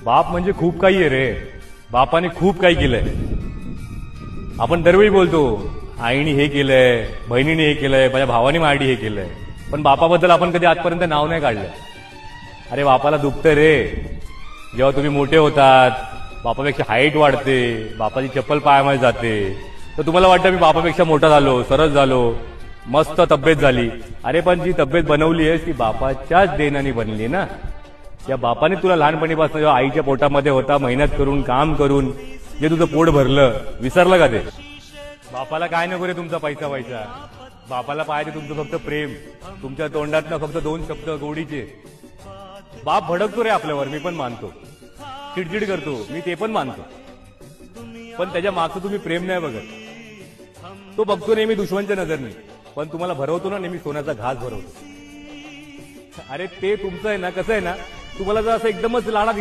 बाप म्हणजे खूप काही आहे रे. बापाने खूप काही केलंय. आपण दरवेळी बोलतो आईने हे केलंय, बहिणीने हे केलंय, माझ्या भावाने माझ्यासाठी हे केलंय, पण बापाबद्दल आपण कधी आजपर्यंत नाव नाही काढलं. अरे बापाला दुखतं रे. जेव्हा तुम्ही मोठे होतात, बापापेक्षा हाईट वाढते, बापाची चप्पल पायामध्ये जाते, तर तुम्हाला वाटतं मी बापापेक्षा मोठा झालो, सरस झालो, मस्त तब्येत झाली. अरे पण जी तब्येत बनवली आहे ती बापाच्याच देण्याने बनली ना. त्या बापाने तुला लहानपणीपासून जेव्हा आईच्या पोटामध्ये होता, मेहनत करून काम करून जे तुझं पोट भरलं, विसरलं का ते? बापाला काय नको रे तुमचा पैसा पैसा. बापाला पाहिजे तुमचं फक्त प्रेम. तुमच्या तोंडातनं फक्त 2 शब्द गोडीचे. बाप भडकतो रे आपल्यावर, मी पण मानतो. चिडचिड करतो, मी ते पण मानतो. पण त्याच्या मागचं तुम्ही प्रेम नाही बघत. तो बघतो नेहमी दुश्मनच्या नजरने, पण तुम्हाला भरवतो ना नेहमी सोन्याचा घास भरवतो. अरे ते तुमचं आहे ना, कसं आहे ना, तुम्हाला जर असं एकदमच लाडात